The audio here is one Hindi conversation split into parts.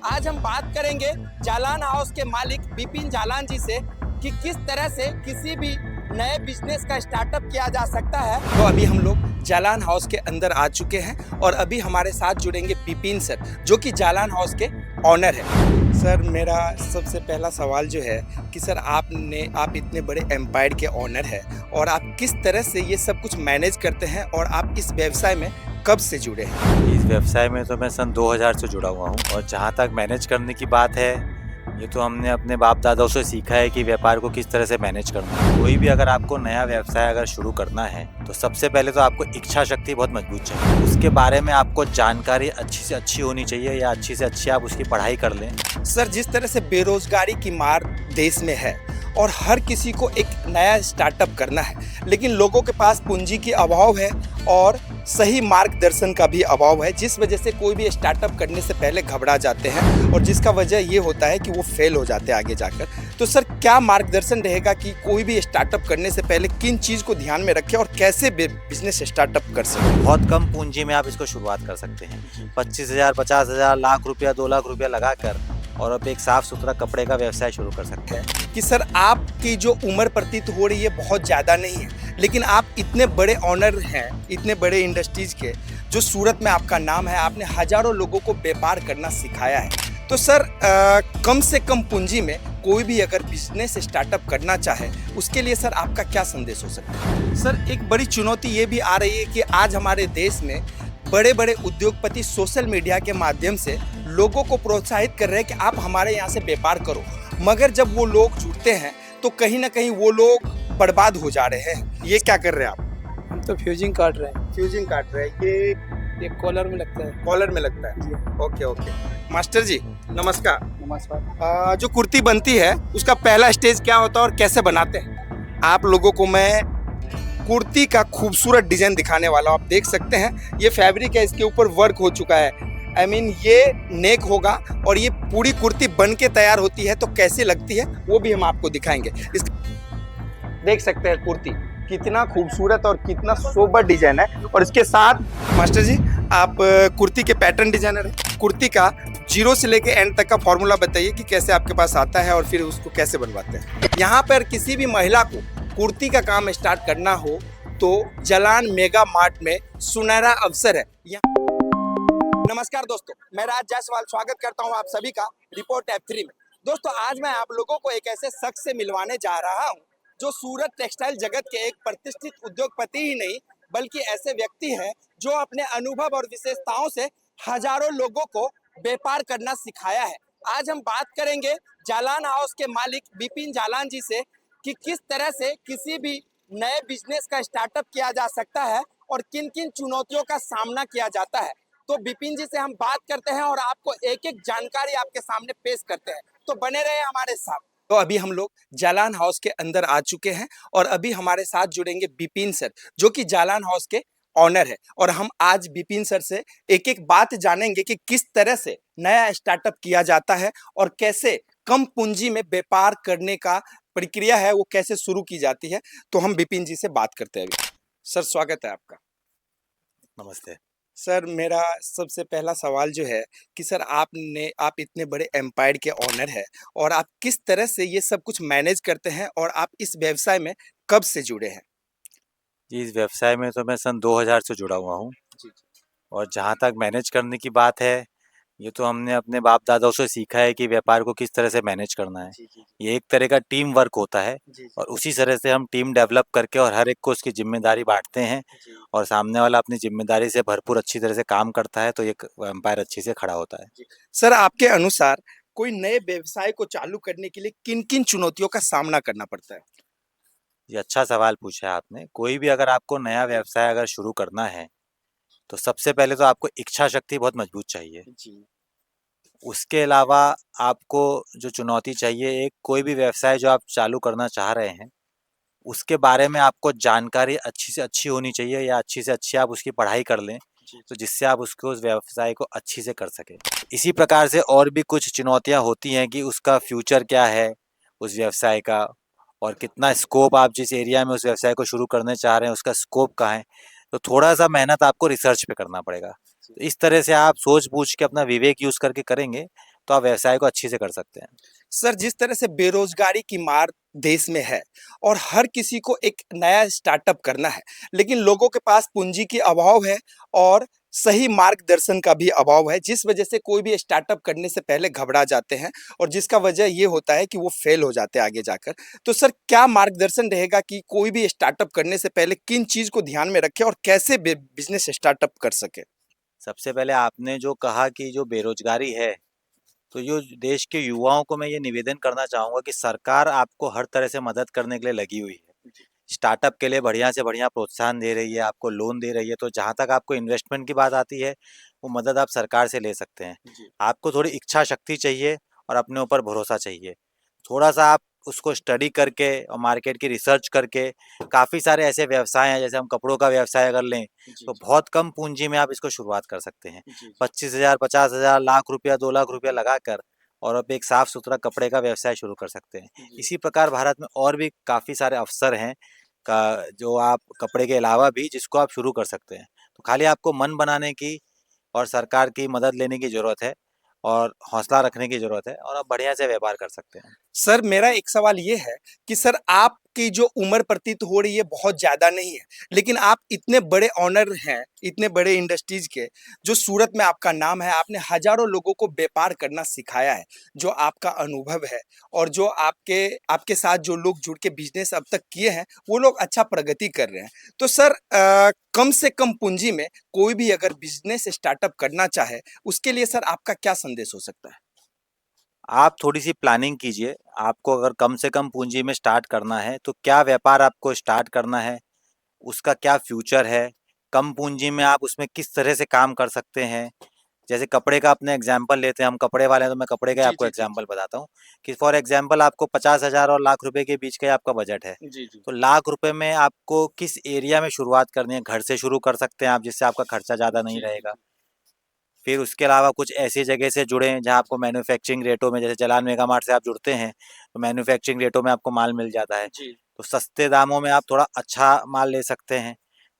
आज हम बात करेंगे जालान हाउस के मालिक बिपिन जालान जी से कि किस तरह से किसी भी नए बिजनेस का स्टार्टअप किया जा सकता है। तो अभी हम लोग जालान हाउस के अंदर आ चुके हैं और अभी हमारे साथ जुड़ेंगे बिपिन सर, जो कि जालान हाउस के ऑनर है। सर, मेरा सबसे पहला सवाल जो है कि सर आप इतने बड़े एम्पायर के ऑनर हैं और आप किस तरह से ये सब कुछ मैनेज करते हैं और आप इस व्यवसाय में कब से जुड़े हैं? इस व्यवसाय में तो मैं सन 2000 से जुड़ा हुआ हूँ और जहाँ तक मैनेज करने की बात है, ये तो हमने अपने बाप दादाओं से सीखा है कि व्यापार को किस तरह से मैनेज करना है। कोई भी अगर आपको नया व्यवसाय अगर शुरू करना है तो सबसे पहले तो आपको इच्छा शक्ति बहुत मजबूत चाहिए। उसके बारे में आपको जानकारी अच्छी से अच्छी होनी चाहिए या अच्छी से अच्छी आप उसकी पढ़ाई कर लें। सर, जिस तरह से बेरोजगारी की मार देश में है और हर किसी को एक नया स्टार्टअप करना है, लेकिन लोगों के पास पूंजी की अभाव है और सही मार्गदर्शन का भी अभाव है, जिस वजह से कोई भी स्टार्टअप करने से पहले घबरा जाते हैं और जिसका वजह ये होता है कि वो फेल हो जाते हैं आगे जाकर। तो सर, क्या मार्गदर्शन रहेगा कि कोई भी स्टार्टअप करने से पहले किन चीज़ को ध्यान में रखें और कैसे बिजनेस स्टार्टअप कर सकें? बहुत कम पूंजी में आप इसको शुरुआत कर सकते हैं। 25,000, 50,000, लाख रुपया, 2 लाख रुपया लगाकर और आप एक साफ सुथरा कपड़े का व्यवसाय शुरू कर सकते हैं। कि सर, आपकी जो उम्र प्रतीत हो रही है बहुत ज़्यादा नहीं है, लेकिन आप इतने बड़े ऑनर हैं, इतने बड़े इंडस्ट्रीज के, जो सूरत में आपका नाम है, आपने हजारों लोगों को व्यापार करना सिखाया है। तो सर, कम से कम पूंजी में कोई भी अगर बिजनेस स्टार्टअप करना चाहे, उसके लिए सर आपका क्या संदेश हो सकता है? सर, एक बड़ी चुनौती ये भी आ रही है कि आज हमारे देश में बड़े बड़े उद्योगपति सोशल मीडिया के माध्यम से लोगों को प्रोत्साहित कर रहे हैं कि आप हमारे यहाँ से व्यापार करो, मगर जब वो लोग जुड़ते हैं तो कहीं ना कहीं वो लोग बर्बाद हो जा रहे हैं। ये क्या कर रहे हैं आप? हम तो फ्यूजिंग काट रहे हैं। फ्यूजिंग काट रहे हैं। ये कॉलर में लगता है। कॉलर में लगता है। जी। Okay okay. मास्टर जी, नमस्कार। नमस्कार। जो कुर्ती बनती है उसका पहला स्टेज क्या होता है और कैसे बनाते हैं? आप लोगों को मैं कुर्ती का खूबसूरत डिजाइन दिखाने वाला हूँ। आप देख सकते हैं ये फैब्रिक है, इसके ऊपर वर्क हो चुका है। ये नेक होगा और ये पूरी कुर्ती बन के तैयार होती है तो कैसी लगती है वो भी हम आपको दिखाएंगे। देख सकते हैं कुर्ती कितना खूबसूरत और कितना सोबर डिजाइन है। और इसके साथ मास्टर जी, आप कुर्ती के पैटर्न डिजाइनर हैं। कुर्ती का जीरो से लेके एंड तक का फॉर्मूला बताइए कि कैसे आपके पास आता है और फिर उसको कैसे बनवाते हैं। यहाँ पर किसी भी महिला को कुर्ती का काम स्टार्ट करना हो तो जालान मेगा मार्ट में सुनहरा अवसर है। नमस्कार दोस्तों, मैं राज जायसवाल स्वागत करता हूं आप सभी का रिपोर्ट F3 में। दोस्तों, आज मैं आप लोगों को एक ऐसे शख्स से मिलवाने जा रहा हूं जो सूरत टेक्सटाइल जगत के एक प्रतिष्ठित उद्योगपति ही नहीं बल्कि ऐसे व्यक्ति हैं जो अपने अनुभव और विशेषताओं से हजारों लोगों को व्यापार करना सिखाया है। आज हम बात करेंगे जालान हाउस के मालिक बिपिन जालान जी से कि किस तरह से किसी भी नए बिजनेस का स्टार्टअप किया जा सकता है और किन किन चुनौतियों का सामना किया जाता है। तो बिपिन जी से हम बात करते हैं और आपको एक एक जानकारी आपके सामने पेश करते हैं, तो बने रहे हमारे साथ। तो अभी हम लोग जालान हाउस के अंदर आ चुके हैं और अभी हमारे साथ जुड़ेंगे बिपिन सर, जो कि जालान हाउस के ऑनर है। और हम आज बिपिन सर से एक एक बात जानेंगे कि किस तरह से नया स्टार्टअप किया जाता है और कैसे कम पूंजी में व्यापार करने का प्रक्रिया है वो कैसे शुरू की जाती है। तो हम बिपिन जी से बात करते हैं अभी। सर, स्वागत है आपका। नमस्ते। सर, मेरा सबसे पहला सवाल जो है कि सर आप इतने बड़े एम्पायर के ऑनर हैं और आप किस तरह से ये सब कुछ मैनेज करते हैं और आप इस व्यवसाय में कब से जुड़े हैं? इस व्यवसाय में तो मैं सन 2000 से जुड़ा हुआ हूँ जी और जहाँ तक मैनेज करने की बात है, ये तो हमने अपने बाप दादाओं से सीखा है कि व्यापार को किस तरह से मैनेज करना है। जी जी ये एक तरह का टीम वर्क होता है जी और उसी तरह से हम टीम डेवलप करके और हर एक को उसकी जिम्मेदारी बांटते हैं जी। और सामने वाला अपनी जिम्मेदारी से भरपूर अच्छी तरह से काम करता है तो ये एम्पायर अच्छी से खड़ा होता है। सर, आपके अनुसार कोई नए व्यवसाय को चालू करने के लिए किन किन चुनौतियों का सामना करना पड़ता है? ये अच्छा सवाल पूछा है आपने। कोई भी अगर आपको नया व्यवसाय अगर शुरू करना है तो सबसे पहले तो आपको इच्छा शक्ति बहुत मजबूत चाहिए। जी उसके अलावा आपको जो चुनौती चाहिए, एक कोई भी व्यवसाय जो आप चालू करना चाह रहे हैं उसके बारे में आपको जानकारी अच्छी से अच्छी होनी चाहिए या अच्छी से अच्छी आप उसकी पढ़ाई कर लें तो जिससे आप उसको उस व्यवसाय को अच्छी से कर सकें। इसी प्रकार से और भी कुछ चुनौतियां होती हैं कि उसका फ्यूचर क्या है उस व्यवसाय का और कितना स्कोप, आप जिस एरिया में उस व्यवसाय को शुरू करने चाह रहे हैं उसका स्कोप कहाँ है। तो थोड़ा सा मेहनत आपको रिसर्च पे करना पड़ेगा। तो इस तरह से आप सोच बूझ के अपना विवेक यूज करके करेंगे तो आप व्यवसाय को अच्छी से कर सकते हैं। सर जिस तरह से बेरोजगारी की मार देश में है और हर किसी को एक नया स्टार्टअप करना है, लेकिन लोगों के पास पूंजी की अभाव है और सही मार्गदर्शन का भी अभाव है, जिस वजह से कोई भी स्टार्टअप करने से पहले घबरा जाते हैं और जिसका वजह ये होता है कि वो फेल हो जाते हैं आगे जाकर। तो सर क्या मार्गदर्शन रहेगा कि कोई भी स्टार्टअप करने से पहले किन चीज को ध्यान में रखे और कैसे बिजनेस स्टार्टअप कर सके? सबसे पहले आपने जो कहा कि जो बेरोजगारी है, तो जो देश के युवाओं को मैं ये निवेदन करना चाहूँगा कि सरकार आपको हर तरह से मदद करने के लिए लगी हुई है। स्टार्टअप के लिए बढ़िया से बढ़िया प्रोत्साहन दे रही है, आपको लोन दे रही है, तो जहाँ तक आपको इन्वेस्टमेंट की बात आती है, वो मदद आप सरकार से ले सकते हैं। आपको थोड़ी इच्छा शक्ति चाहिए और अपने ऊपर भरोसा चाहिए। थोड़ा-सा आप उसको स्टडी करके और मार्केट की रिसर्च करके काफ़ी सारे ऐसे व्यवसाय हैं, जैसे हम कपड़ों का व्यवसाय अगर लें, तो बहुत कम पूँजी में आप इसको शुरुआत कर सकते हैं। 25,000, 50,000, लाख रुपया, 2 लाख रुपया लगाकर और आप एक साफ-सुथरा कपड़े का व्यवसाय शुरू कर सकते हैं। इसी प्रकार भारत में और भी काफ़ी सारे अवसर हैं का जो आप कपड़े के अलावा भी जिसको आप शुरू कर सकते हैं। तो खाली आपको मन बनाने की और सरकार की मदद लेने की ज़रूरत है और हौसला रखने की ज़रूरत है और आप बढ़िया से व्यापार कर सकते हैं। सर मेरा एक सवाल ये है कि सर आपकी जो उम्र प्रतीत हो रही है बहुत ज़्यादा नहीं है, लेकिन आप इतने बड़े ऑनर हैं, इतने बड़े इंडस्ट्रीज के, जो सूरत में आपका नाम है, आपने हज़ारों लोगों को व्यापार करना सिखाया है, जो आपका अनुभव है और जो आपके आपके साथ जो लोग जुड़ के बिज़नेस अब तक किए हैं, वो लोग अच्छा प्रगति कर रहे हैं। तो सर कम से कम पूँजी में कोई भी अगर बिज़नेस स्टार्टअप करना चाहे, उसके लिए सर आपका क्या संदेश हो सकता है? आप थोड़ी-सी प्लानिंग कीजिए, आपको अगर कम से कम पूँजी में स्टार्ट करना है, तो क्या व्यापार आपको स्टार्ट करना है, उसका क्या फ्यूचर है, कम पूँजी में आप उसमें किस तरह से काम कर सकते हैं। जैसे कपड़े का अपने एग्जाम्पल लेते हैं, हम कपड़े वाले हैं तो मैं कपड़े का जी, आपको जी, जी, एग्जाम्पल बताता हूँ कि फॉर एग्जाम्पल आपको 50,000 और लाख रुपए के बीच का ही आपका बजट है। जी, जी। तो लाख रुपए में आपको किस एरिया में शुरुआत करनी है, घर से शुरू कर सकते हैं आप जिससे आपका खर्चा ज़्यादा नहीं जी, जी, रहेगा। जी। फिर उसके अलावा कुछ ऐसी जगह से जुड़ें जहाँ आपको मैन्युफैक्चरिंग रेटों में, जैसे जालान मेगा मार्ट से आप जुड़ते हैं, तो मैन्युफैक्चरिंग रेटों में आपको माल मिल जाता है। जी, तो सस्ते दामों में आप थोड़ा अच्छा माल ले सकते हैं,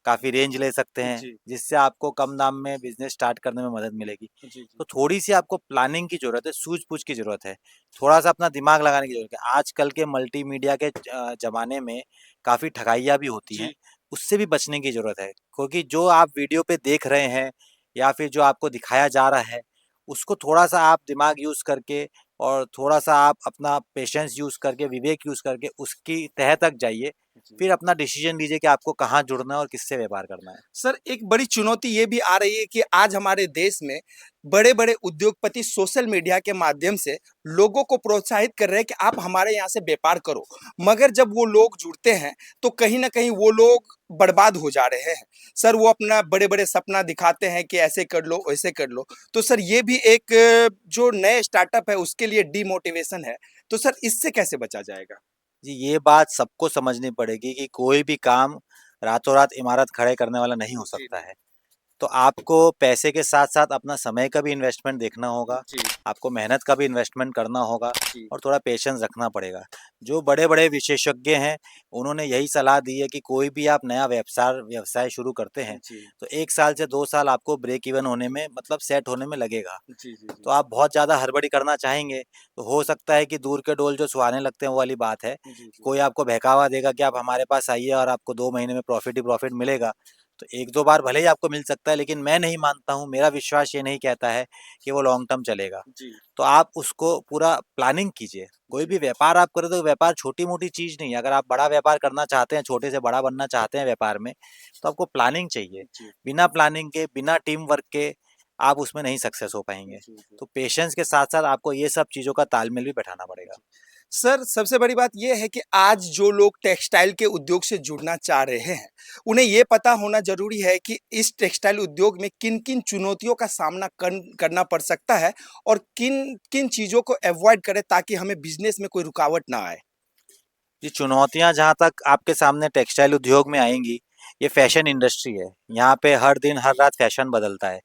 काफ़ी रेंज ले सकते हैं, जी, जिससे आपको कम दाम में बिज़नेस स्टार्ट करने में मदद मिलेगी। जी, जी। तो थोड़ी-सी आपको प्लानिंग की ज़रूरत है, सूझ-बूझ की ज़रूरत है, थोड़ा-सा अपना दिमाग लगाने की ज़रूरत है। आजकल के मल्टीमीडिया के ज़माने में काफ़ी ठगाइयाँ भी होती हैं, जी, उससे भी बचने की ज़रूरत है, क्योंकि जो आप वीडियो पे देख रहे हैं या फिर जो आपको दिखाया जा रहा है, उसको थोड़ा-सा आप दिमाग यूज़ करके और थोड़ा-सा आप अपना पेशेंस यूज़ करके, विवेक यूज़ करके उसकी तह तक जाइए, जी। फिर अपना डिसीज़न लीजिए कि आपको कहाँ जुड़ना है और किससे व्यापार करना है। सर एक बड़ी चुनौती ये भी आ रही है कि आज हमारे देश में बड़े-बड़े उद्योगपति सोशल मीडिया के माध्यम से लोगों को प्रोत्साहित कर रहे हैं कि आप हमारे यहाँ से व्यापार करो। मगर जब वो लोग जुड़ते हैं, तो कहीं न कहीं वो लोग बर्बाद हो जा रहे हैं। सर वो अपना बड़े-बड़े सपना दिखाते हैं कि ऐसे कर लो, वैसे कर लो। तो सर ये भी एक जो नए स्टार्टअप है उसके लिए डिमोटिवेशन है। तो सर इससे कैसे बचा जाएगा? जी, ये बात सबको समझनी पड़ेगी कि कोई भी काम रातों-रात इमारत खड़े करने वाला नहीं हो जी, सकता जी। है। तो आपको पैसे के साथ-साथ अपना समय का भी इन्वेस्टमेंट देखना होगा, जी, आपको मेहनत का भी इन्वेस्टमेंट करना होगा जी। और थोड़ा पेशेंस रखना पड़ेगा। जो बड़े-बड़े विशेषज्ञ हैं, उन्होंने यही सलाह दी है कि कोई भी आप नया व्यवसाय शुरू करते हैं, जी। तो 1 साल से 2 साल आपको ब्रेक इवन होने में, मतलब सेट होने में लगेगा। जी, जी, जी। तो आप बहुत ज़्यादा हड़बड़ी करना चाहेंगे, तो हो सकता है कि दूर के डोल जो सुहाने लगते हैं, वो वाली बात है। जी, जी। कोई आपको बहकावा देगा कि आप हमारे पास आइए और आपको 2 महीने में प्रॉफ़िट ही प्रॉफ़िट मिलेगा। तो 1-2 बार भले ही आपको मिल सकता है, लेकिन मैं नहीं मानता हूँ, मेरा विश्वास ये नहीं कहता है कि वो लॉन्ग टर्म चलेगा। जी, तो आप उसको पूरा प्लानिंग कीजिए। कोई जी। भी व्यापार आप करें तो व्यापार छोटी-मोटी चीज़ नहीं है। अगर आप बड़ा व्यापार करना चाहते हैं, छोटे से बड़ा बनना चाहते हैं व्यापार में, तो आपको प्लानिंग चाहिए। जी, बिना प्लानिंग के, बिना टीम वर्क के आप उसमें नहीं सक्सेस हो पाएँगे। जी, जी। तो पेशेंस के साथ-साथ आपको ये सब चीज़ों का तालमेल भी बैठाना पड़ेगा। सर, सबसे बड़ी बात ये है कि आज जो लोग टेक्सटाइल के उद्योग से जुड़ना चाह रहे हैं, उन्हें ये पता होना ज़रूरी है कि इस टेक्सटाइल उद्योग में किन-किन चुनौतियों का सामना करना पड़ सकता है और किन-किन चीज़ों को अवॉइड करें ताकि हमें बिज़नेस में कोई रुकावट ना आए? ये चुनौतियाँ जहाँ तक आपके सामने टेक्सटाइल उद्योग में आएँगी, ये फ़ैशन इंडस्ट्री है। यहाँ पे हर दिन, हर रात फ़ैशन बदलता है।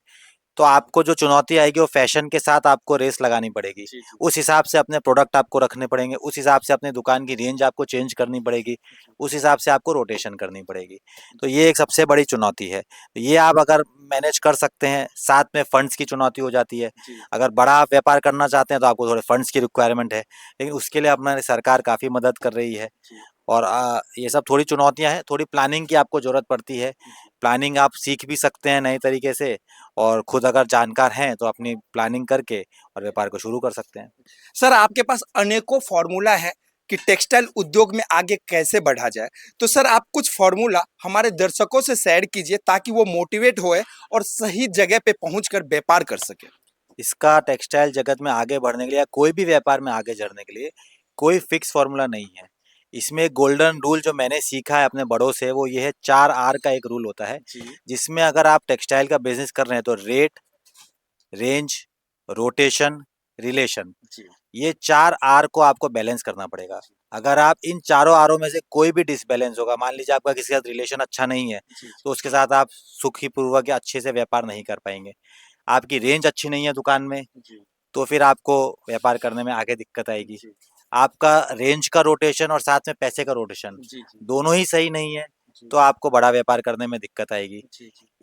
तो आपको जो चुनौती आएगी वो फैशन के साथ आपको रेस लगानी पड़ेगी। उस हिसाब से अपने प्रोडक्ट आपको रखने पड़ेंगे, उस हिसाब से अपनी दुकान की रेंज आपको चेंज करनी पड़ेगी, उस हिसाब से आपको रोटेशन करनी पड़ेगी। तो ये एक सबसे बड़ी चुनौती है। ये आप अगर मैनेज कर सकते हैं, साथ में फंड्स की चुनौती हो जाती है। अगर बड़ा आप व्यापार करना चाहते हैं तो आपको थोड़े फंड्स की रिक्वायरमेंट है, लेकिन उसके लिए हमारी सरकार काफ़ी मदद कर रही है। और ये सब थोड़ी चुनौतियां हैं, थोड़ी प्लानिंग की आपको ज़रूरत पड़ती है। प्लानिंग आप सीख भी सकते हैं नए तरीके से, और खुद अगर जानकार हैं तो अपनी प्लानिंग करके और व्यापार को शुरू कर सकते हैं। सर आपके पास अनेकों फॉर्मूला है कि टेक्सटाइल उद्योग में आगे कैसे बढ़ा जाए। तो सर आप कुछ फॉर्मूला हमारे दर्शकों से शेयर कीजिए ताकि वो मोटिवेट होए और सही जगह पे पहुंचकर व्यापार कर सके। इसका टेक्सटाइल जगत में आगे बढ़ने के लिए या कोई भी व्यापार में आगे बढ़ने के लिए कोई फिक्स फॉर्मूला नहीं है। इसमें गोल्डन रूल जो मैंने सीखा है अपने बड़ों से वो ये है, 4R का एक रूल होता है, जिसमें अगर आप टेक्सटाइल का बिजनेस कर रहे हैं तो रेट, रेंज, रोटेशन, रिलेशन, ये 4R को आपको बैलेंस करना पड़ेगा। अगर आप इन चारों आरों में से कोई भी डिसबैलेंस होगा, मान लीजिए आपका किसी के साथ रिलेशन अच्छा नहीं है, तो उसके साथ आप सुखी पूर्वक या अच्छे से व्यापार नहीं कर पाएंगे। आपकी रेंज अच्छी नहीं है दुकान में, तो फिर आपको व्यापार करने में आगे दिक्कत आएगी। आपका रेंज का रोटेशन और साथ में पैसे का रोटेशन दोनों ही सही नहीं है, तो आपको बड़ा व्यापार करने में दिक्कत आएगी।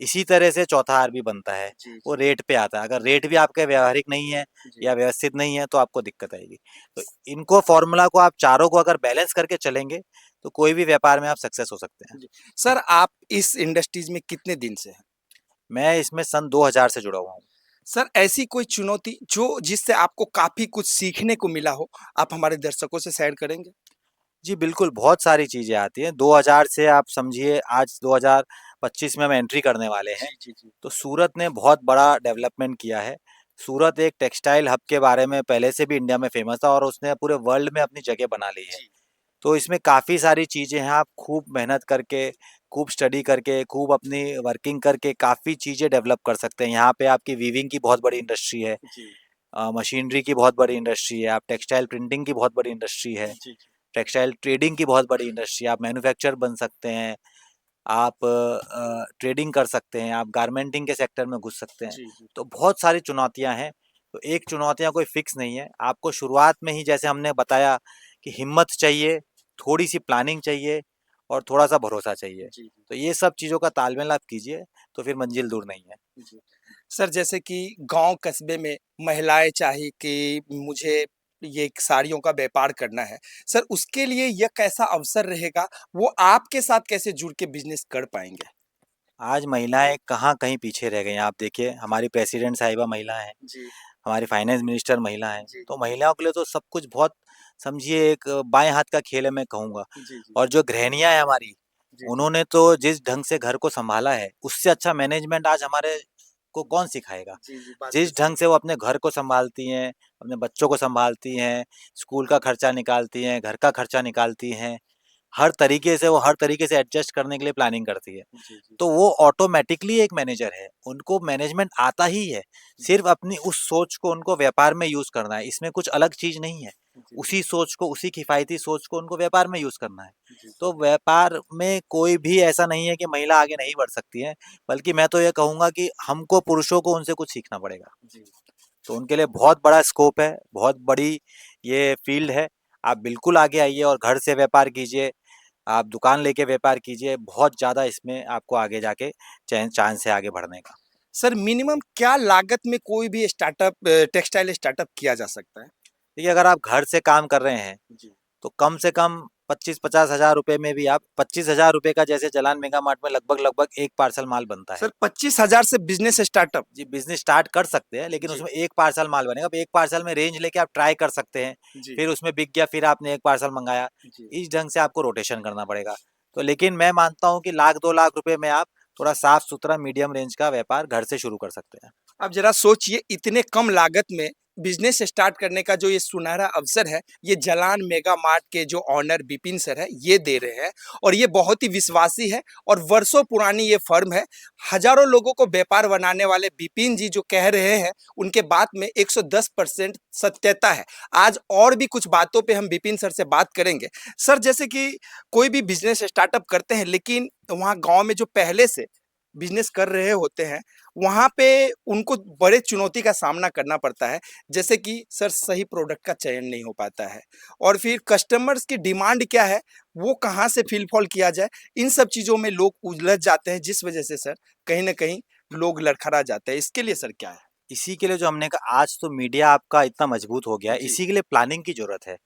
इसी तरह से चौथा आर भी बनता है, वो रेट पे आता है। अगर रेट भी आपके व्यवहारिक नहीं है या व्यवस्थित नहीं है तो आपको दिक्कत आएगी। तो इनको फॉर्मूला को आप चारों को अगर बैलेंस करके चलेंगे तो कोई भी व्यापार में आप सक्सेस हो सकते हैं। सर आप इस इंडस्ट्रीज में कितने दिन से हैं? मैं इसमें सन 2000 से जुड़ा हुआ हूँ। सर ऐसी कोई चुनौती जो जिससे आपको काफी कुछ सीखने को मिला हो, आप हमारे दर्शकों से शेयर करेंगे? जी बिल्कुल, बहुत सारी चीज़ें आती हैं। 2000 से आप समझिए आज 2025 में हम एंट्री करने वाले हैं, तो सूरत ने बहुत बड़ा डेवलपमेंट किया है। सूरत एक टेक्सटाइल हब के बारे में पहले से भी इंडिया में फेमस था और उसने पूरे वर्ल्ड में अपनी जगह बना ली है। तो इसमें काफ़ी सारी चीज़ें हैं, आप खूब मेहनत करके, खूब स्टडी करके, खूब अपनी वर्किंग करके काफ़ी चीज़ें डेवलप कर सकते हैं। यहाँ पे आपकी वीविंग की बहुत बड़ी इंडस्ट्री है, मशीनरी की बहुत बड़ी इंडस्ट्री है, आप टेक्सटाइल प्रिंटिंग की बहुत बड़ी इंडस्ट्री है, टेक्सटाइल ट्रेडिंग की बहुत बड़ी इंडस्ट्री है, आप मैन्युफैक्चर बन सकते हैं, आप ट्रेडिंग कर सकते हैं, आप गारमेंटिंग के सेक्टर में घुस सकते हैं। तो बहुत सारी चुनौतियां हैं। तो एक चुनौतियां कोई फिक्स नहीं है। आपको शुरुआत में ही जैसे हमने बताया कि हिम्मत चाहिए, थोड़ी सी प्लानिंग चाहिए और थोड़ा सा भरोसा चाहिए। तो ये सब चीज़ों का तालमेल आप कीजिए तो फिर मंजिल दूर नहीं है। सर जैसे कि गांव कस्बे में महिलाएं चाहे कि मुझे ये साड़ियों का व्यापार करना है, सर उसके लिए यह कैसा अवसर रहेगा, वो आपके साथ कैसे जुड़ के बिजनेस कर पाएंगे? आज महिलाएं कहाँ कहीं पीछे रह गई हैं। आप देखिए, हमारी प्रेसिडेंट साहिबा महिला हैं, हमारी फाइनेंस मिनिस्टर महिला हैं। तो महिलाओं के लिए तो सब कुछ बहुत, समझिए एक बाएं हाथ का खेल है मैं कहूँगा। और जो गृहिणियां हैं हमारी, उन्होंने तो जिस ढंग से घर को संभाला है, उससे अच्छा मैनेजमेंट आज हमारे को कौन सिखाएगा। जिस ढंग से वो अपने घर को संभालती हैं, अपने बच्चों को संभालती हैं, स्कूल का खर्चा निकालती हैं, घर का खर्चा निकालती हैं, हर तरीके से वो हर तरीके से एडजस्ट करने के लिए प्लानिंग करती है। तो वो ऑटोमेटिकली एक मैनेजर है, उनको मैनेजमेंट आता ही है। सिर्फ अपनी उस सोच को उनको व्यापार में यूज करना है, इसमें कुछ अलग चीज नहीं है। उसी सोच को, उसी किफायती सोच को उनको व्यापार में यूज करना है। तो व्यापार में कोई भी ऐसा नहीं है कि महिला आगे नहीं बढ़ सकती है, बल्कि मैं तो ये कहूंगा कि हमको पुरुषों को उनसे कुछ सीखना पड़ेगा। तो उनके लिए बहुत बड़ा स्कोप है, बहुत बड़ी ये फील्ड है। आप बिल्कुल आगे आइए और घर से व्यापार कीजिए, आप दुकान लेके व्यापार कीजिए। बहुत ज़्यादा इसमें आपको आगे जाके चांस है आगे बढ़ने का। सर मिनिमम क्या लागत में कोई भी स्टार्टअप टेक्सटाइल स्टार्टअप किया जा सकता है? देखिए, अगर आप घर से काम कर रहे हैं तो कम से कम 25-50 हज़ार रुपए में भी आप 25,000 रुपए का, जैसे जलान मेगा मार्ट में लगभग एक पार्सल माल बनता है। सर 25,000 से बिजनेस स्टार्टअप? जी, बिजनेस स्टार्ट कर सकते हैं, लेकिन उसमें एक पार्सल माल बनेगा। अब एक पार्सल में रेंज लेके आप ट्राई कर सकते हैं, फिर उसमें बिक गया, फिर आपने एक पार्सल मंगाया। इस ढंग से आपको रोटेशन करना पड़ेगा। तो लेकिन मैं मानता हूँ कि 1-2 लाख रुपए में आप थोड़ा साफ सुथरा मीडियम रेंज का व्यापार घर से शुरू कर सकते हैं। अब जरा सोचिए, इतने कम लागत में बिजनेस स्टार्ट करने का जो ये सुनहरा अवसर है, ये जलान मेगा मार्ट के जो ऑनर विपिन सर है ये दे रहे हैं, और ये बहुत ही विश्वासी है और वर्षों पुरानी ये फर्म है। हजारों लोगों को व्यापार बनाने वाले विपिन जी जो कह रहे हैं, उनके बात में 110% सत्यता है। आज और भी कुछ बातों पे हम विपिन सर से बात करेंगे। सर जैसे कि कोई भी बिजनेस स्टार्टअप करते हैं, लेकिन वहाँ गाँव में जो पहले से बिजनेस कर रहे होते हैं, वहाँ पे उनको बड़े चुनौती का सामना करना पड़ता है, जैसे कि सर सही प्रोडक्ट का चयन नहीं हो पाता है और फिर कस्टमर्स की डिमांड क्या है, वो कहाँ से फिलफॉल किया जाए, इन सब चीज़ों में लोग उलझ जाते हैं, जिस वजह से सर कहीं न कहीं लोग लड़खड़ा जाते हैं। इसके लिए सर क्या है? इसी के लिए जो हमने कहा, आज तो मीडिया आपका इतना मजबूत हो गया है, जी। इसी के लिए प्लानिंग की ज़रूरत है।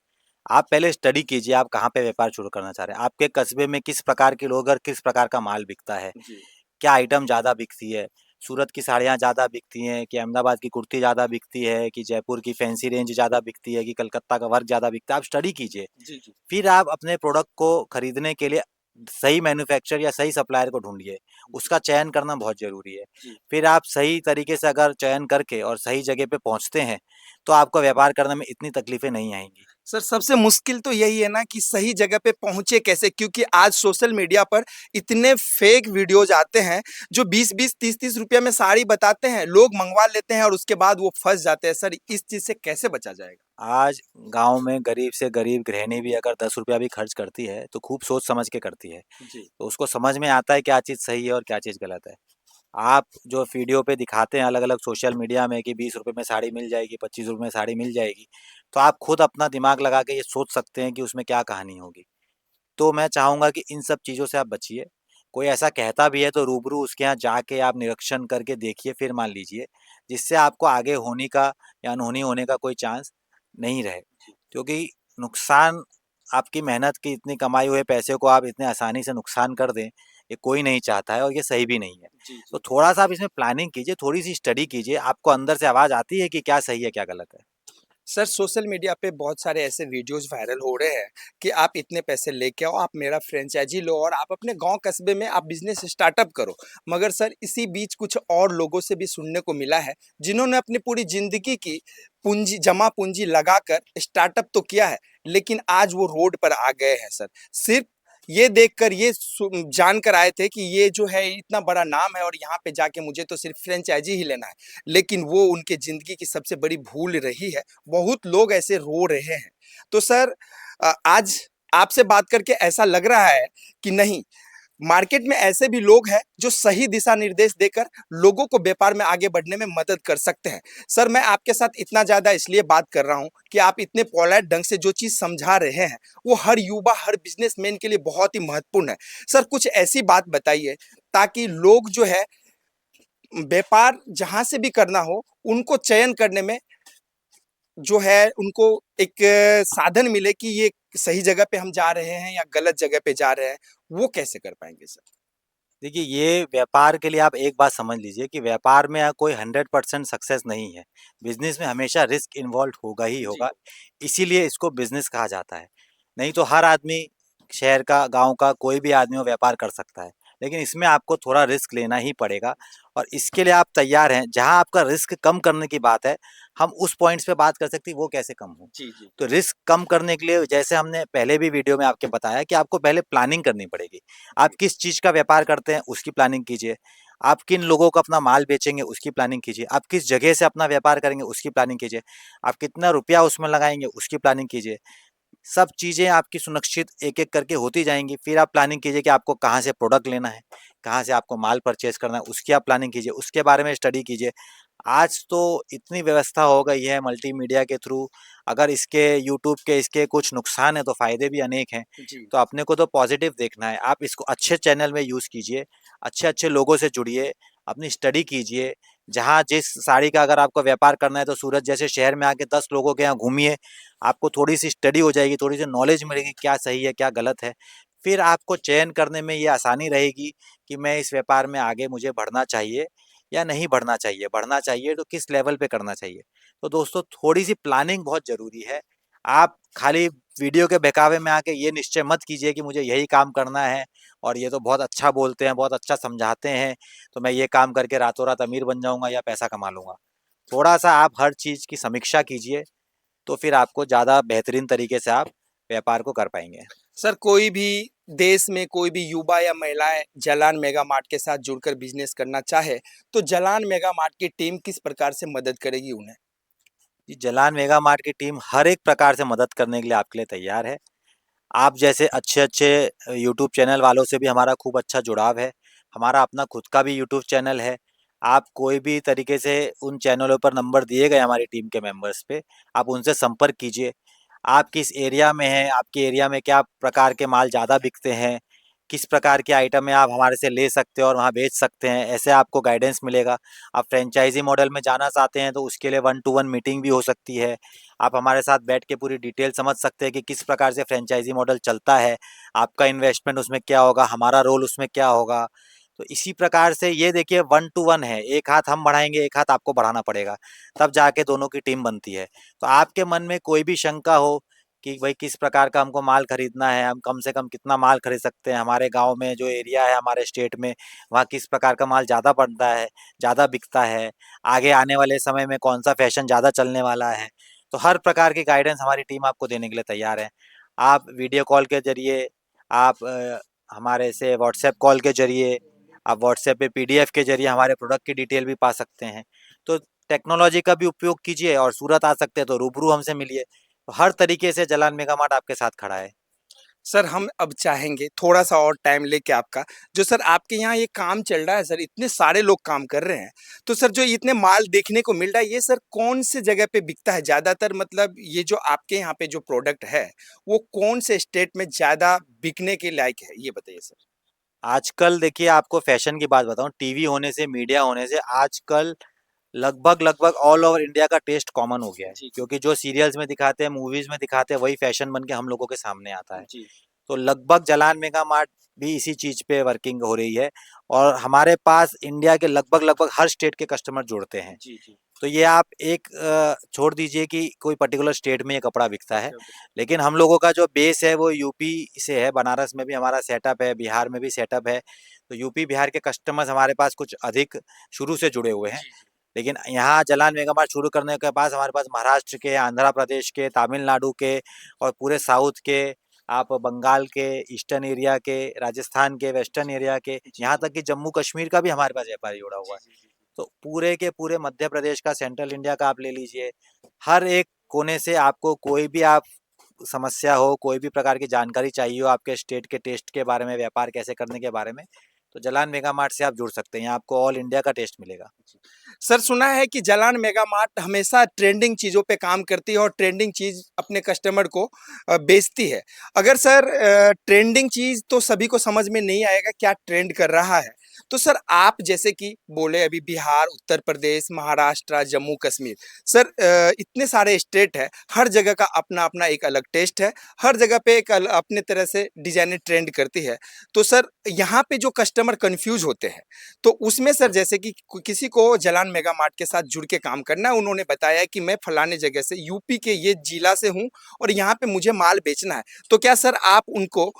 आप पहले स्टडी कीजिए, आप कहाँ पे व्यापार शुरू करना चाह रहे हैं, आपके कस्बे में किस प्रकार के लोग और किस प्रकार का माल बिकता है, जी। क्या आइटम ज़्यादा बिकती है, सूरत की साड़ियाँ ज़्यादा बिकती हैं कि अहमदाबाद की कुर्ती ज़्यादा बिकती है कि जयपुर की फैंसी रेंज ज़्यादा बिकती है कि कलकत्ता का वर्क ज़्यादा बिकता है, आप स्टडी कीजिए। जी, जी। फिर आप अपने प्रोडक्ट को खरीदने के लिए सही मैन्युफैक्चर या सही सप्लायर को ढूँढिए, उसका चयन करना बहुत ज़रूरी है। जी। फिर आप सही तरीके से अगर चयन करके और सही जगह पे पहुँचते हैं, तो आपको व्यापार करने में इतनी तकलीफ़ें नहीं आएँगी। सर सबसे मुश्किल तो यही है ना कि सही जगह पे पहुँचे कैसे? क्योंकि आज सोशल मीडिया पर इतने फेक वीडियोज़ आते हैं, जो 20-20, 30-30 रुपए में साड़ी बताते हैं, लोग मँगवा लेते हैं और उसके बाद वो फँस जाते हैं। सर इस चीज़ से कैसे बचा जाएगा? आज गाँव में गरीब से गरीब गृहिणी भी अगर 10 रुपया भी खर्च करती है, तो खूब सोच समझ के करती है। जी। तो उसको समझ में आता है क्या चीज़ सही है और क्या चीज़ गलत है। आप जो वीडियो पे दिखाते हैं अलग-अलग सोशल मीडिया में कि 20 रुपए में साड़ी मिल जाएगी, 25 रुपए में साड़ी मिल जाएगी, तो आप खुद अपना दिमाग लगा के ये सोच सकते हैं कि उसमें क्या कहानी होगी। तो मैं चाहूँगा कि इन सब चीज़ों से आप बचिए। कोई ऐसा कहता भी है तो रूबरू उसके यहाँ जाके आप निरीक्षण करके देखिए, फिर मान लीजिए, जिससे आपको आगे होने का या अनहोनी होने का कोई चांस नहीं रहे। क्योंकि नुकसान, आपकी मेहनत की इतनी कमाई हुए पैसे को आप इतने आसानी से नुकसान कर दें, ये कोई नहीं चाहता है और ये सही भी नहीं है। जी, तो जी। थोड़ा-सा आप इसमें प्लानिंग कीजिए, थोड़ी-सी स्टडी कीजिए, आपको अंदर से आवाज़ आती है कि क्या सही है, क्या गलत है। सर सोशल मीडिया पे बहुत सारे ऐसे वीडियोज़ वायरल हो रहे हैं कि आप इतने पैसे लेके आओ, आप मेरा फ्रेंचाइज़ी लो और आप अपने गाँव कस्बे में आप बिज़नेस स्टार्टअप करो। मगर सर इसी बीच कुछ और लोगों से भी सुनने को मिला है, जिन्होंने अपनी पूरी ज़िंदगी की पूँजी जमा पूँजी लगाकर स्टार्टअप तो किया है, लेकिन आज वो रोड पर आ गए हैं सर। सिर्फ़ ये देखकर ये जानकर आए थे कि ये जो है इतना बड़ा नाम है और यहाँ पे जाके मुझे तो सिर्फ़ फ्रेंचाइज़ी ही लेना है। लेकिन वो उनके ज़िंदगी की सबसे बड़ी भूल रही है। बहुत लोग ऐसे रो रहे हैं। तो सर आज आपसे बात करके ऐसा लग रहा है कि नहीं, मार्केट में ऐसे भी लोग हैं जो सही दिशा निर्देश देकर लोगों को व्यापार में आगे बढ़ने में मदद कर सकते हैं। सर मैं आपके साथ इतना ज़्यादा इसलिए बात कर रहा हूँ कि आप इतने पोलाइट ढंग से जो चीज़ समझा रहे हैं, वो हर युवा, हर बिज़नेसमैन के लिए बहुत ही महत्वपूर्ण है। सर कुछ ऐसी बात बताइए ताकि लोग जो है व्यापार जहाँ से भी करना हो, उनको चयन करने में जो है उनको एक साधन मिले कि ये सही जगह पे हम जा रहे हैं या गलत जगह पे जा रहे हैं, वो कैसे कर पाएँगे सर? देखिए, ये व्यापार के लिए आप एक बात समझ लीजिए कि व्यापार में कोई 100% सक्सेस नहीं है। बिज़नेस में हमेशा रिस्क इन्वॉल्व्ड होगा ही जी। होगा, इसीलिए इसको बिज़नेस कहा जाता है। नहीं तो हर आदमी, शहर का, गाँव का, कोई भी आदमी वो व्यापार कर सकता है। लेकिन इसमें आपको थोड़ा रिस्क लेना ही पड़ेगा और इसके लिए आप तैयार हैं। जहाँ आपका रिस्क कम करने की बात है, हम उस पॉइंट्स पे बात कर सकते हैं, वो कैसे कम हो। जी, जी। तो रिस्क कम करने के लिए, जैसे हमने पहले भी वीडियो में आपको बताया, कि आपको पहले प्लानिंग करनी पड़ेगी। आप जी। किस चीज़ का व्यापार करते हैं, उसकी प्लानिंग कीजिए। आप किन लोगों को अपना माल बेचेंगे, उसकी प्लानिंग कीजिए। आप किस जगह से अपना व्यापार करेंगे, उसकी प्लानिंग कीजिए। आप कितना रुपया उसमें लगाएँगे, उसकी प्लानिंग कीजिए। सब चीज़ें आपकी सुनिश्चित एक-एक करके होती जाएँगी। फिर आप प्लानिंग कीजिए कि आपको कहाँ से प्रोडक्ट लेना है, कहाँ से आपको माल परचेज़ करना है, उसकी आप प्लानिंग कीजिए, उसके बारे में स्टडी कीजिए। आज तो इतनी व्यवस्था हो गई है मल्टीमीडिया के थ्रू, अगर इसके, यूट्यूब के इसके कुछ नुकसान हैं तो फ़ायदे भी अनेक हैं। जी। तो अपने को तो पॉज़िटिव देखना है। आप इसको अच्छे चैनल में यूज़ कीजिए, अच्छे-अच्छे लोगों से जुड़िए, अपनी स्टडी कीजिए। जहाँ जिस साड़ी का अगर आपको व्यापार करना है तो सूरत जैसे शहर में आके 10 लोगों के यहाँ घूमिए, आपको थोड़ी-सी स्टडी हो जाएगी, थोड़ी-सी नॉलेज मिलेगी, क्या सही है, क्या गलत है। फिर आपको चयन करने में ये आसानी रहेगी कि मैं इस व्यापार में आगे मुझे बढ़ना चाहिए या नहीं बढ़ना चाहिए। बढ़ना चाहिए तो किस लेवल पे करना चाहिए। तो दोस्तों, थोड़ी-सी प्लानिंग बहुत ज़रूरी है। आप खाली वीडियो के बहकावे में आके ये निश्चय मत कीजिए कि मुझे यही काम करना है और ये तो बहुत अच्छा बोलते हैं, बहुत अच्छा समझाते हैं, तो मैं ये काम करके रातों-रात अमीर बन जाऊँगा या पैसा कमा लूँगा। थोड़ा-सा आप हर चीज़ की समीक्षा कीजिए, तो फिर आपको ज़्यादा बेहतरीन तरीके से आप व्यापार को कर पाएँगे। सर कोई भी देश में कोई भी युवा या महिलाएँ जलान मेगा मार्ट के साथ जुड़कर बिज़नेस करना चाहे, तो जलान मेगा मार्ट की टीम किस प्रकार से मदद करेगी उन्हें? जी, जलान मेगा मार्ट की टीम हर एक प्रकार से मदद करने के लिए आपके लिए तैयार है। आप जैसे अच्छे-अच्छे यूट्यूब चैनल वालों से भी हमारा खूब अच्छा जुड़ाव है। हमारा अपना खुद का भी यूट्यूब चैनल है। आप कोई भी तरीके से उन चैनलों पर नंबर दिए गए हमारी टीम के मेंबर्स पे, आप उनसे संपर्क कीजिए। आप किस एरिया में हैं, आपके एरिया में क्या प्रकार के माल ज़्यादा बिकते हैं, किस प्रकार के आइटम है आप हमारे से ले सकते हो और वहाँ बेच सकते हैं, ऐसे आपको गाइडेंस मिलेगा। आप फ्रेंचाइजी मॉडल में जाना चाहते हैं तो उसके लिए 1 टू 1 मीटिंग भी हो सकती है। आप हमारे साथ बैठ के पूरी डिटेल समझ सकते हैं कि किस प्रकार से फ्रेंचाइजी मॉडल चलता है, आपका इन्वेस्टमेंट उसमें क्या होगा, हमारा रोल उसमें क्या होगा। तो इसी प्रकार से ये देखिए 1 टू 1 है, एक हाथ हम बढ़ाएंगे, एक हाथ आपको बढ़ाना पड़ेगा, तब जाके दोनों की टीम बनती है। तो आपके मन में कोई भी शंका हो कि भाई किस प्रकार का हमको माल खरीदना है, हम कम से कम कितना माल खरीद सकते हैं, हमारे गांव में जो एरिया है हमारे स्टेट में, वहाँ किस प्रकार का माल ज़्यादा पड़ता है, ज़्यादा बिकता है, आगे आने वाले समय में कौन सा फैशन ज़्यादा चलने वाला है, तो हर प्रकार की गाइडेंस हमारी टीम आपको देने के लिए तैयार है। आप वीडियो कॉल के जरिए, आप हमारे से व्हाट्सएप कॉल के जरिए, आप व्हाट्सएप पे पीडीएफ के जरिए हमारे प्रोडक्ट की डिटेल भी पा सकते हैं। तो टेक्नोलॉजी का भी उपयोग कीजिए और सूरत आ सकते हैं तो रूबरू हमसे मिलिए। तो हर तरीके से जलान मेगा मार्ट आपके साथ खड़ा है। सर हम अब चाहेंगे थोड़ा सा और टाइम लेके आपका, जो सर आपके यहाँ ये काम चल रहा है सर, इतने सारे लोग काम कर रहे हैं, तो सर जो इतने माल देखने को मिल रहा है ये सर कौन से जगह पे बिकता है ज़्यादातर, मतलब ये जो आपके यहाँ पे जो प्रोडक्ट है वो कौन से स्टेट में ज़्यादा बिकने के लायक है, ये बताइए सर। आजकल देखिए आपको फैशन की बात बताऊँ, टीवी होने से, मीडिया होने से आजकल लगभग ऑल ओवर इंडिया का टेस्ट कॉमन हो गया है, जी क्योंकि जो सीरियल्स में दिखाते हैं, मूवीज में दिखाते हैं, वही फैशन बन के हम लोगों के सामने आता है। जी तो लगभग जलान मेगा मार्ट भी इसी चीज पे वर्किंग हो रही है और हमारे पास इंडिया के लगभग हर स्टेट के कस्टमर जुड़ते हैं। जी जी। तो ये आप एक छोड़ दीजिए कि कोई पर्टिकुलर स्टेट में ये कपड़ा बिकता है, ओके ओके। लेकिन हम लोगों का जो बेस है वो यूपी से है, बनारस में भी हमारा सेटअप है, बिहार में भी सेटअप है। तो यूपी बिहार के कस्टमर्स हमारे पास कुछ अधिक शुरू से जुड़े हुए हैं। जी जी। लेकिन यहाँ जलान मेगा मार्ट शुरू करने के बाद हमारे पास महाराष्ट्र के, आंध्र प्रदेश के, तमिलनाडु के और पूरे साउथ के, आप बंगाल के, ईस्टर्न एरिया के, राजस्थान के, वेस्टर्न एरिया के, जी यहाँ जी। तक कि जम्मू कश्मीर का भी हमारे पास व्यापारी जुड़ा हुआ जी है। जी जी। तो पूरे के पूरे मध्य प्रदेश का, सेंट्रल इंडिया का आप ले लीजिए, हर एक कोने से आपको कोई भी आप समस्या हो, कोई भी प्रकार की जानकारी चाहिए हो आपके स्टेट के टेस्ट के बारे में, व्यापार कैसे करने के बारे में, तो जलान मेगा मार्ट से आप जुड़ सकते हैं। यहाँ आपको ऑल इंडिया का टेस्ट मिलेगा। सर सुना है कि जलान मेगा मार्ट हमेशा ट्रेंडिंग चीज़ों पे काम करती है और ट्रेंडिंग चीज़ अपने कस्टमर को बेचती है। अगर सर ट्रेंडिंग चीज़ तो सभी को समझ में नहीं आएगा क्या ट्रेंड कर रहा है। तो सर आप जैसे कि बोले अभी बिहार, उत्तर प्रदेश, महाराष्ट्र, जम्मू कश्मीर, सर इतने सारे स्टेट है, हर जगह का अपना-अपना एक अलग टेस्ट है, हर जगह पे एक अपने तरह से डिज़ाइनें ट्रेंड करती है। तो सर यहाँ पे जो कस्टमर कन्फ्यूज़ होते हैं, तो उसमें सर जैसे कि किसी को जलान मेगा मार्ट के साथ जुड़ के काम करना है, उन्होंने बताया कि मैं फलाने जगह से यूपी के ये जिला से हूँ और यहाँ पे मुझे माल बेचना है। तो क्या सर आप उनको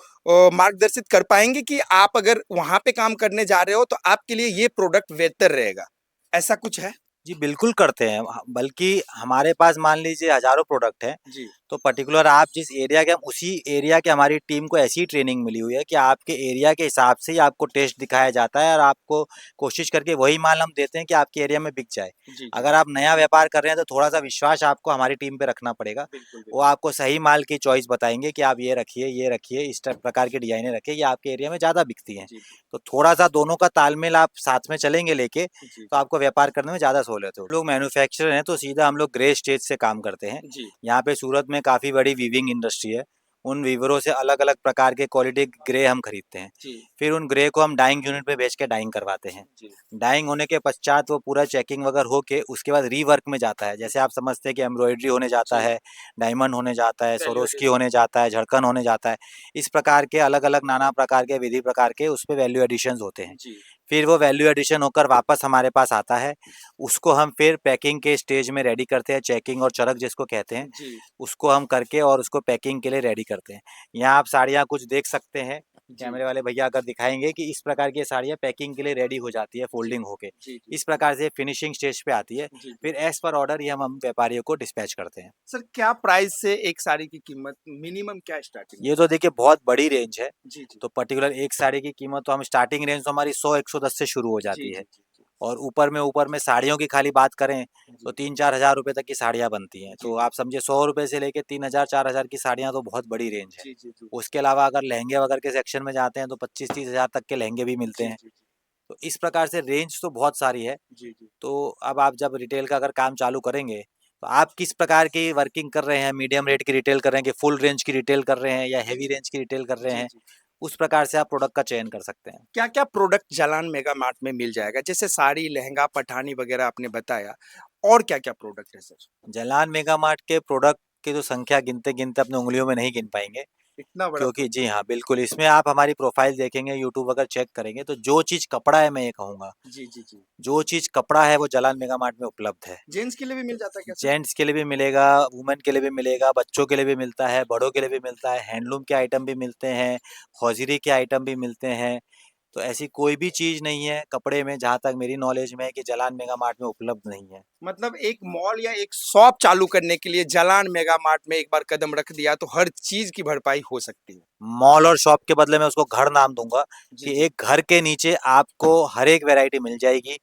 मार्गदर्शित कर पाएँगे कि आप अगर वहाँ पे काम करने जा रहे हो तो आपके लिए ये प्रोडक्ट बेहतर रहेगा? ऐसा कुछ है? जी, बिल्कुल करते हैं। बल्कि हमारे पास मान लीजिए हज़ारों प्रोडक्ट हैं, जी। तो पर्टिकुलर आप जिस एरिया के, हम उसी एरिया के, हमारी टीम को ऐसी ट्रेनिंग मिली हुई है कि आपके एरिया के हिसाब से ही आपको टेस्ट दिखाया जाता है और आपको कोशिश करके वही माल हम देते हैं कि आपके एरिया में बिक जाए। जी, जी। अगर आप नया व्यापार कर रहे हैं तो थोड़ा-सा विश्वास आपको हमारी टीम पे रखना पड़ेगा। बिल्कुल, वो बिल्कुल। आपको सही माल की चॉइस बताएँगे कि आप ये रखिए, इस प्रकार की डिज़ाइनें रखिए, ये आपके एरिया में ज़्यादा बिकती हैं। जी, तो थोड़ा-सा दोनों का तालमेल आप साथ में चलेंगे लेके, जी, तो आपको व्यापार करने में ज़्यादा सहूलियत होगी। लोग मैन्युफैक्चरर हैं तो सीधा हम लोग ग्रे स्टेज से काम करते हैं। जी, यहाँ पे सूरत में काफ़ी बड़ी वीविंग इंडस्ट्री है। उन वीवरों से अलग-अलग प्रकार के क्वालिटी ग्रे हम खरीदते हैं। जी, फिर उन ग्रे को हम डाइंग यूनिट पे भेज के डाइंग करवाते हैं। जी, डाइंग होने के पश्चात वो पूरा चेकिंग वगैरह होके उसके बाद रीवर्क में जाता है। जैसे आप समझते हैं कि एम्ब्रॉयडरी होने जाता जी। है, डायमंड होने जाता है, वैल्यू स्वरोस्की एडिशन। होने जाता है, झड़कन होने जाता है। इस प्रकार के अलग-अलग नाना प्रकार के विधि प्रकार के उस पे वैल्यू एडिशंस होते हैं। जी, फिर वो वैल्यू एडिशन होकर वापस हमारे पास आता है। उसको हम फिर पैकिंग के स्टेज में रेडी करते हैं, चेकिंग और चरक जिसको कहते हैं। जी, उसको हम करके और उसको पैकिंग के लिए रेडी करते हैं। यहाँ आप साड़ियाँ कुछ देख सकते हैं, जी, कैमरे वाले भैया अगर दिखाएँगे कि इस प्रकार की साड़ियाँ पैकिंग के लिए रेडी हो जाती है जी, फ़ोल्डिंग होके। जी, जी, इस प्रकार से फिनिशिंग स्टेज पे आती है। जी, जी। फिर एज़ पर ऑर्डर ये हम व्यापारियों को डिस्पैच करते हैं। सर क्या प्राइस से एक साड़ी की कीमत मिनिमम क्या स्टार्टिंग ये है? तो देखिए बहुत बड़ी रेंज है। जी, जी। तो पर्टिकुलर एक साड़ी की कीमत तो हम स्टार्टिंग रेंज तो हमारी 100-110 से शुरू हो जी, जाती है। जी, जी, जी। और ऊपर में साड़ियों की खाली बात करें तो जी, 3-4 हज़ार रुपए तक की साड़ियाँ बनती हैं। जी, तो जी। आप समझिए 100 रुपए से लेके 3,000 4,000 की साड़ियाँ तो बहुत बड़ी रेंज है। जी, जी, जी। उसके अलावा अगर लहंगे वगैरह के सेक्शन में जाते हैं तो 25-30 हज़ार तक के लहंगे भी मिलते जी, हैं। जी, जी। तो इस प्रकार से रेंज तो बहुत सारी है। जी जी। तो अब आप जब रिटेल का अगर काम चालू करेंगे तो आप किस प्रकार की वर्किंग कर रहे हैं, मीडियम रेट की रिटेल कर रहे हैं कि फुल रेंज की रिटेल कर रहे हैं या हेवी रेंज की रिटेल कर रहे जी हैं, जी। उस प्रकार से आप प्रोडक्ट का चयन कर सकते हैं। क्या क्या प्रोडक्ट जालान मेगा मार्ट में मिल जाएगा? जैसे साड़ी, लहंगा, पठानी वगैरह आपने बताया, और क्या क्या प्रोडक्ट है सर? जालान मेगा मार्ट के प्रोडक्ट की तो संख्या गिनते गिनते अपने उंगलियों में नहीं गिन पाएंगे, इतना बड़ा क्योंकि जी हाँ बिल्कुल, इसमें आप हमारी प्रोफाइल देखेंगे, यूट्यूब अगर चेक करेंगे तो जो चीज़ कपड़ा है मैं ये कहूँगा, जी जी जी। जो चीज़ कपड़ा है वो जालान मेगा मार्ट में उपलब्ध है। जेंट्स के लिए भी मिल जाता है क्या सर? जेंट्स के लिए भी मिलेगा, वुमेन के लिए भी मिलेगा, बच्चों के लिए भी मिलता है, बड़ों के लिए भी मिलता है, हैंडलूम के आइटम भी मिलते हैं, हौजरी के आइटम भी मिलते हैं। तो ऐसी कोई भी चीज़ नहीं है कपड़े में, जहाँ तक मेरी नॉलेज में है, कि जालान मेगा मार्ट में उपलब्ध नहीं है। मतलब एक मॉल या एक शॉप चालू करने के लिए जालान मेगा मार्ट में एक बार कदम रख दिया तो हर चीज की भरपाई हो सकती है। मॉल और शॉप के बदले मैं उसको घर नाम दूंगा, जी कि जी। एक घर के नीचे आपको हर एक वैरायटी मिल जाएगी।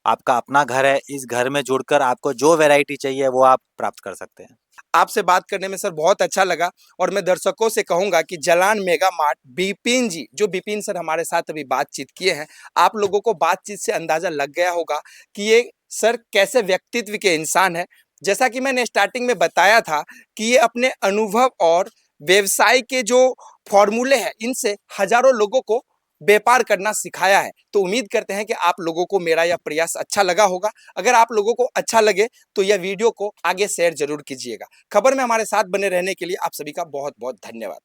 आपका अपना घर है, इस घर में जुड़कर आपको जो वैरायटी चाहिए वो आप प्राप्त कर सकते हैं। आपसे बात करने में सर बहुत अच्छा लगा, और मैं दर्शकों से कहूंगा कि जालान मेगा मार्ट, बिपिन जी, जो बिपिन सर हमारे साथ अभी बातचीत किए हैं, आप लोगों को बातचीत से अंदाजा लग गया होगा कि ये सर कैसे व्यक्तित्व के इंसान है। जैसा कि मैंने स्टार्टिंग में बताया था कि ये अपने अनुभव और व्यवसाय के जो फॉर्मूले हैं, इनसे हजारों लोगों को व्यापार करना सिखाया है। तो उम्मीद करते हैं कि आप लोगों को मेरा यह प्रयास अच्छा लगा होगा। अगर आप लोगों को अच्छा लगे तो यह वीडियो को आगे शेयर जरूर कीजिएगा। खबर में हमारे साथ बने रहने के लिए आप सभी का बहुत बहुत धन्यवाद।